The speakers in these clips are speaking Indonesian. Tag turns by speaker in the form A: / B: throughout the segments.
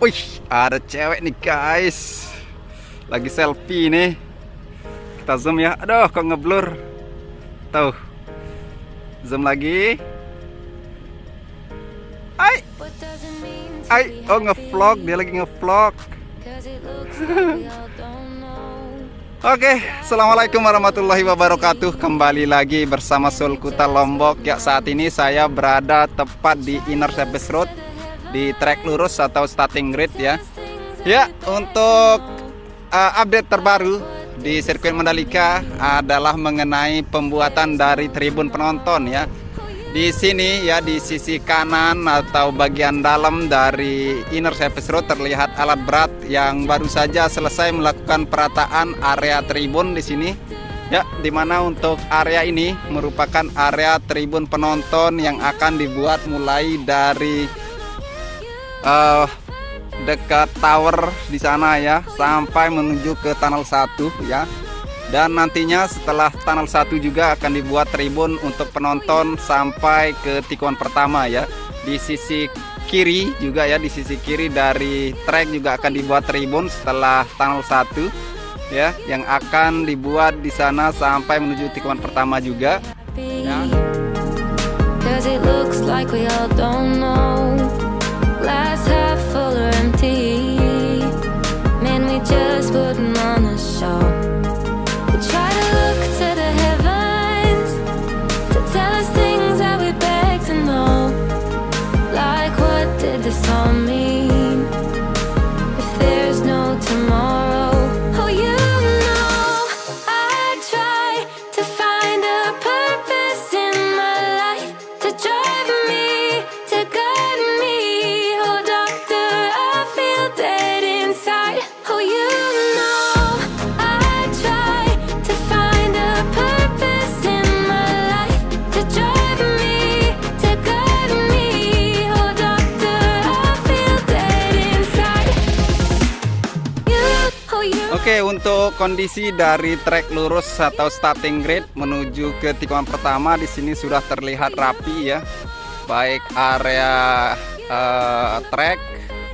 A: Wih, ada cewek nih guys, lagi selfie nih. Kita zoom ya. Aduh, kok ngeblur. Tuh, zoom lagi. Oh ngevlog, dia lagi ngevlog. Oke, assalamualaikum warahmatullahi wabarakatuh. Kembali lagi bersama Sulkuta Lombok. Ya, saat ini saya berada tepat di Inner Service Road, di trek lurus atau starting grid ya. Ya, untuk update terbaru di sirkuit Mandalika adalah mengenai pembuatan dari tribun penonton ya. Di sini ya, di sisi kanan atau bagian dalam dari Inner Service Road terlihat alat berat yang baru saja selesai melakukan perataan area tribun di sini. Ya, dimana untuk area ini merupakan area tribun penonton yang akan dibuat mulai dari dekat tower di sana ya, sampai menuju ke tunnel 1 ya. Dan nantinya setelah tunnel 1 juga akan dibuat tribun untuk penonton sampai ke tikungan pertama ya. Di sisi kiri juga ya, di sisi kiri dari trek juga akan dibuat tribun setelah tunnel 1 ya, yang akan dibuat di sana sampai menuju tikungan pertama juga ya.
B: Glass half full or empty. Man, we just putting on a show. We try to look to the heavens to tell us things that we beg to know. Like, what did this all mean? If there's no tomorrow. Oh, you know, I try to find a purpose in my life, to drive me, to guide me. Oh, doctor, I feel dead inside. Oh, you know, I try to find a purpose in my life, to drive me, to guide me. Oh, doctor, I feel dead inside.
A: Oke, untuk kondisi dari trek lurus atau starting grid menuju ke tikungan pertama di sini sudah terlihat rapi ya, baik area trek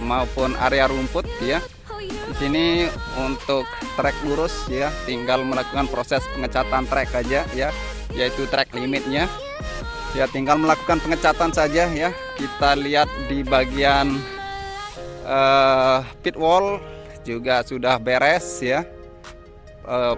A: maupun area rumput ya. Di sini untuk trek lurus ya, tinggal melakukan proses pengecatan trek aja ya, yaitu trek limitnya. Ya, tinggal melakukan pengecatan saja ya. Kita lihat di bagian pit wall juga sudah beres ya.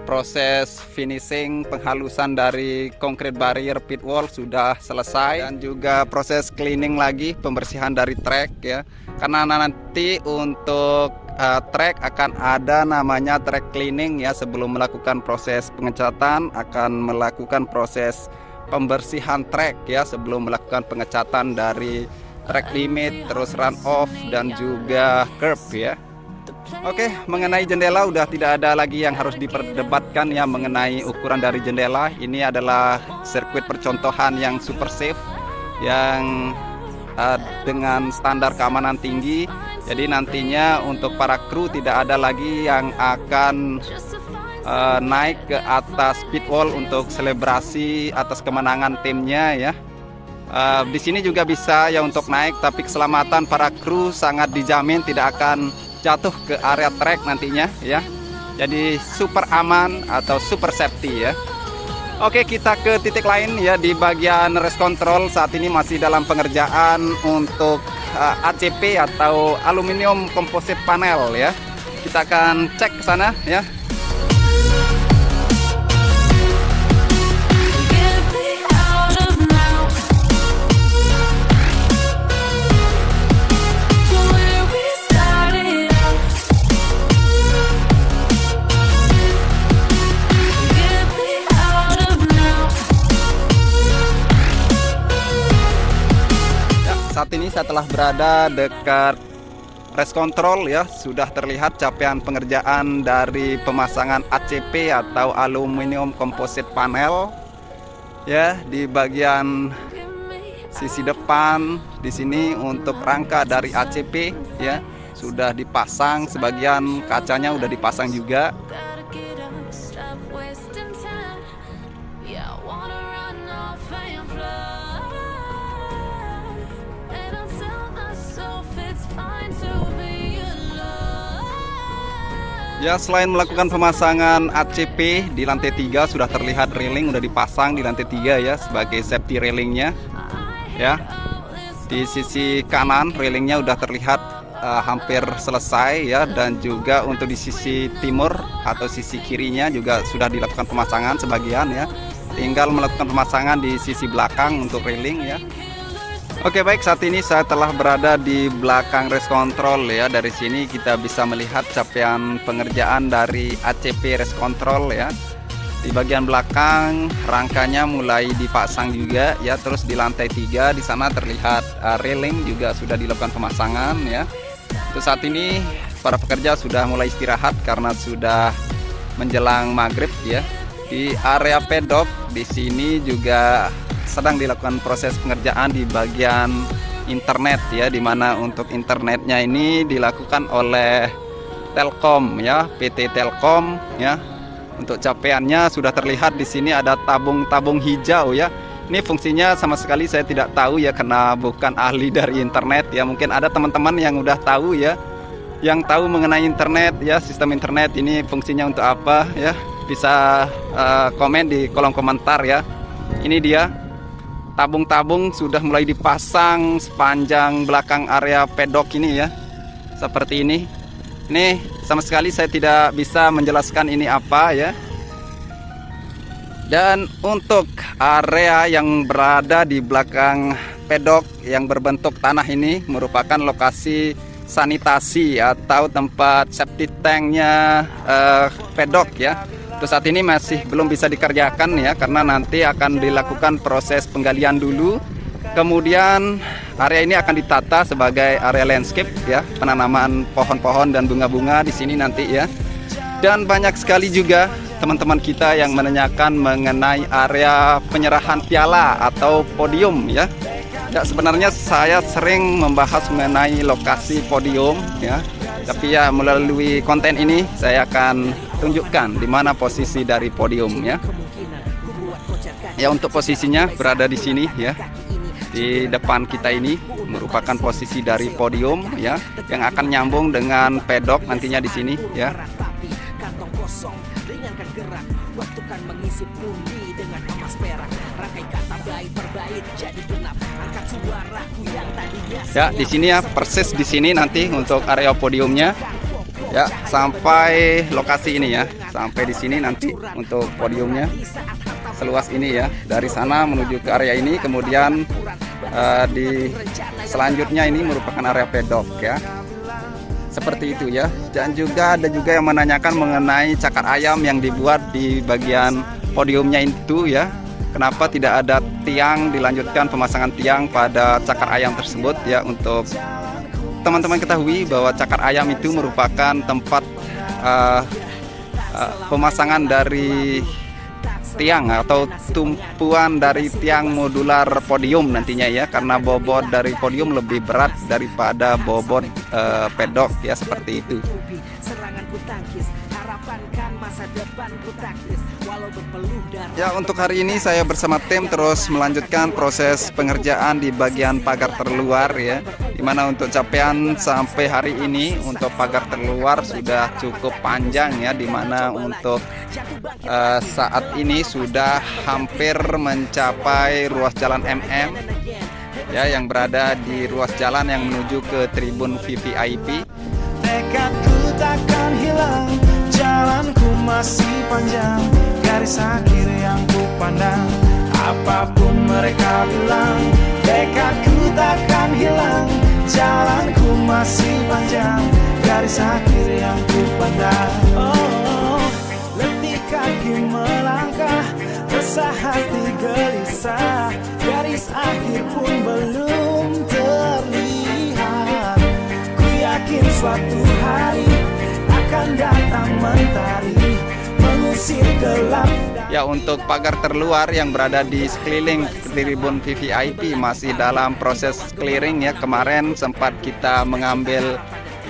A: Proses finishing penghalusan dari concrete barrier pit wall sudah selesai, dan juga proses cleaning lagi, pembersihan dari trek ya. Karena nanti untuk trek akan ada namanya trek cleaning ya, sebelum melakukan proses pengecatan akan melakukan proses pembersihan trek ya, sebelum melakukan pengecatan dari trek limit, terus run off dan juga curb ya. Oke, mengenai jendela udah tidak ada lagi yang harus diperdebatkan ya mengenai ukuran dari jendela. Ini adalah sirkuit percontohan yang super safe, yang dengan standar keamanan tinggi. Jadi nantinya untuk para kru tidak ada lagi yang akan naik ke atas pit wall untuk selebrasi atas kemenangan timnya ya. Di sini juga bisa ya untuk naik, tapi keselamatan para kru sangat dijamin tidak akan jatuh ke area trek nantinya ya. Jadi super aman atau super safety ya. Oke, kita ke titik lain ya, di bagian race control. Saat ini masih dalam pengerjaan untuk ACP atau aluminium composite panel ya. Kita akan cek ke sana ya. Saat ini saya telah berada dekat race control ya, sudah terlihat capaian pengerjaan dari pemasangan ACP atau aluminium composite panel ya, di bagian sisi depan di sini. Untuk rangka dari ACP ya sudah dipasang, sebagian kacanya udah dipasang juga.
B: Fine to be
A: Ya, selain melakukan pemasangan ACP di lantai 3 sudah terlihat railing udah dipasang di lantai 3 ya sebagai safety railingnya. Ya, di sisi kanan railingnya udah terlihat hampir selesai ya, dan juga untuk di sisi timur atau sisi kirinya juga sudah dilakukan pemasangan sebagian ya. Tinggal melakukan pemasangan di sisi belakang untuk railing ya. Oke, baik, saat ini saya telah berada di belakang race control ya. Dari sini kita bisa melihat capaian pengerjaan dari ACP race control ya. Di bagian belakang rangkanya mulai dipasang juga ya. Terus di lantai 3 di sana terlihat railing juga sudah dilakukan pemasangan ya. Terus saat ini para pekerja sudah mulai istirahat karena sudah menjelang maghrib ya. Di area pedok di sini juga sedang dilakukan proses pengerjaan di bagian internet ya, dimana untuk internetnya ini dilakukan oleh Telkom ya, PT Telkom ya. Untuk capaiannya sudah terlihat di sini ada tabung-tabung hijau ya. Ini fungsinya sama sekali saya tidak tahu ya, karena bukan ahli dari internet ya. Mungkin ada teman-teman yang udah tahu ya, yang tahu mengenai internet ya, sistem internet ini fungsinya untuk apa ya. Bisa komen di kolom komentar ya. Ini dia, tabung-tabung sudah mulai dipasang sepanjang belakang area pedok ini ya, seperti ini. Ini sama sekali saya tidak bisa menjelaskan ini apa ya. Dan untuk area yang berada di belakang pedok yang berbentuk tanah ini merupakan lokasi sanitasi atau tempat septic tanknya pedok ya. Terus saat ini masih belum bisa dikerjakan ya, karena nanti akan dilakukan proses penggalian dulu. Kemudian area ini akan ditata sebagai area landscape ya, penanaman pohon-pohon dan bunga-bunga di sini nanti ya. Dan banyak sekali juga teman-teman kita yang menanyakan mengenai area penyerahan piala atau podium ya. Ya, sebenarnya saya sering membahas mengenai lokasi podium ya. Tapi ya melalui konten ini saya akan tunjukkan di mana posisi dari podium ya. Ya, untuk posisinya berada di sini ya. Di depan kita ini merupakan posisi dari podium ya, yang akan nyambung dengan pedok nantinya di sini ya. Ya, di sini ya, persis di sini nanti untuk area podiumnya. Ya, sampai lokasi ini ya. Sampai di sini nanti untuk podiumnya. Seluas ini ya. Dari sana menuju ke area ini, kemudian di selanjutnya ini merupakan area pedok ya. Seperti itu ya. Dan juga ada juga yang menanyakan mengenai cakar ayam yang dibuat di bagian podiumnya itu ya. Kenapa tidak ada tiang, dilanjutkan pemasangan tiang pada cakar ayam tersebut ya. Untuk teman-teman ketahui bahwa cakar ayam itu merupakan tempat pemasangan dari tiang atau tumpuan dari tiang modular podium nantinya ya, karena bobot dari podium lebih berat daripada bobot pedok ya, seperti itu. Ya, untuk hari ini saya bersama tim terus melanjutkan proses pengerjaan di bagian pagar terluar ya, dimana untuk capaian sampai hari ini untuk pagar terluar sudah cukup panjang ya, dimana untuk saat ini sudah hampir mencapai ruas jalan MM ya, yang berada di ruas jalan yang menuju ke tribun VVIP.
C: Tekadku takkan hilang, jalanku masih panjang, garis akhir yang ku pandang, apapun mereka bilang. Tekadku takkan hilang, jalanku masih panjang, garis akhir yang ku pandang. Oh, letih kaki melangkah, resah hati gelisah, garis akhir pun belum terlihat. Ku yakin suatu hari akan datang mentari mengusir gelap.
A: Ya, untuk pagar terluar yang berada di sekeliling tribun VVIP masih dalam proses clearing ya. Kemarin sempat kita mengambil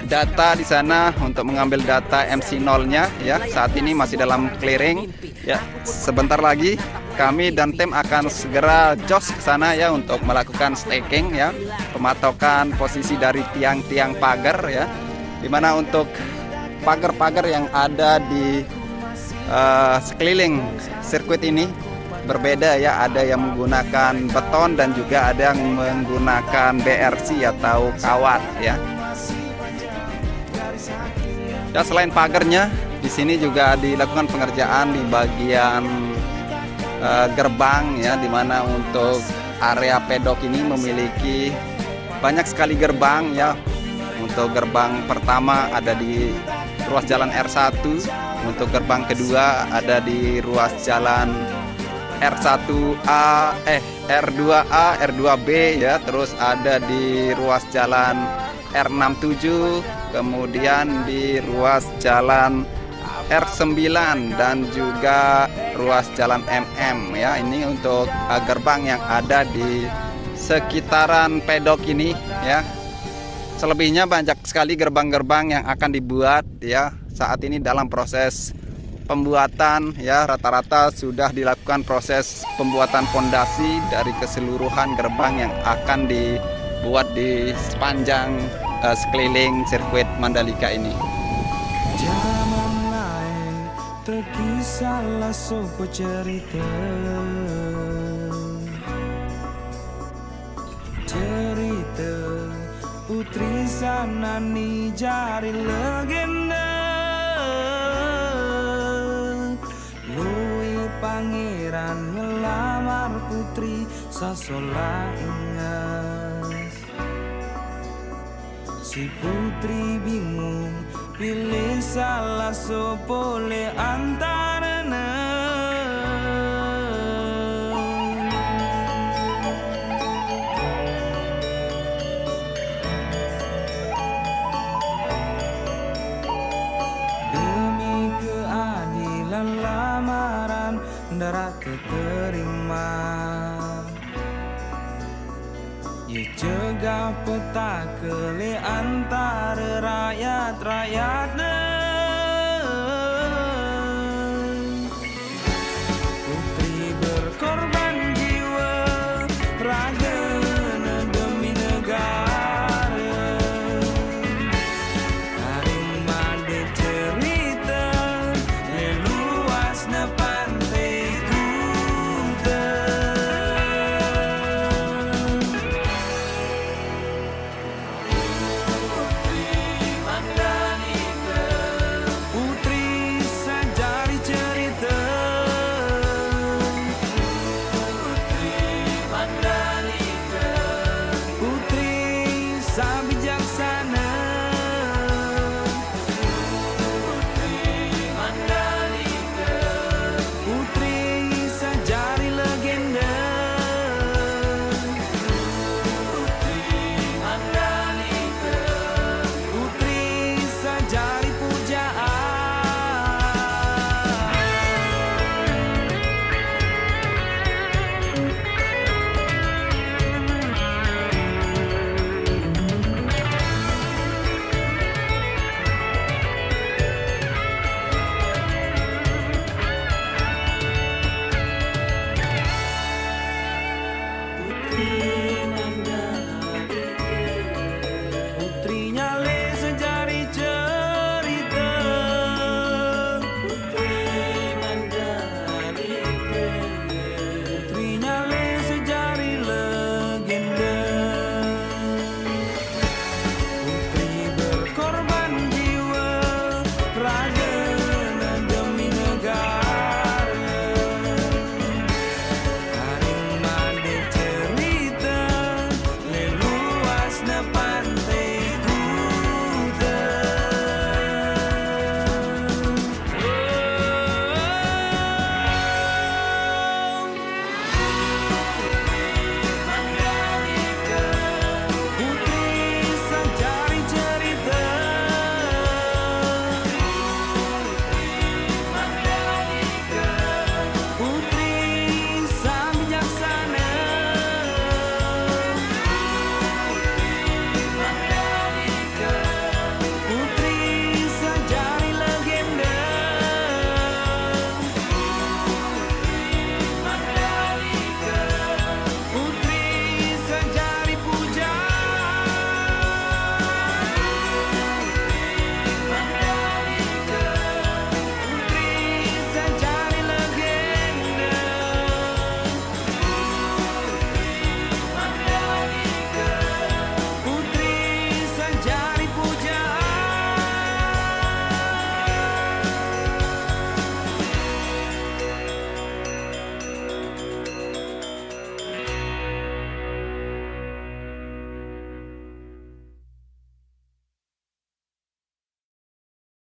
A: data di sana untuk mengambil data MC0-nya ya. Saat ini masih dalam clearing ya. Sebentar lagi kami dan tim akan segera jos ke sana ya untuk melakukan staking ya, pematokan posisi dari tiang-tiang pagar ya. Dimana untuk pagar-pagar yang ada di sekeliling sirkuit ini berbeda ya, ada yang menggunakan beton dan juga ada yang menggunakan BRC atau kawat ya. Ya, selain pagarnya, di sini juga dilakukan pengerjaan di bagian gerbang ya, dimana untuk area pedok ini memiliki banyak sekali gerbang ya. Untuk gerbang pertama ada di ruas jalan R1, untuk gerbang kedua ada di ruas jalan R1A, R2A, R2B ya, terus ada di ruas jalan R67, kemudian di ruas jalan R9 dan juga ruas jalan MM ya. Ini untuk gerbang yang ada di sekitaran pedok ini ya. Selebihnya banyak sekali gerbang-gerbang yang akan dibuat ya. Saat ini dalam proses pembuatan ya, rata-rata sudah dilakukan proses pembuatan fondasi dari keseluruhan gerbang yang akan dibuat di sepanjang sekeliling sirkuit Mandalika ini.
C: Zaman lain terkisahlah sebuah cerita, cerita putri Sanani jari legenda, Lui pangeran ngelamar putri sasola ingas. Si putri bingung pilih salah sepole antaranya. Demi keadilan lamaran darat terima, ye cegah peta kele antara rakyat-rakyatnya.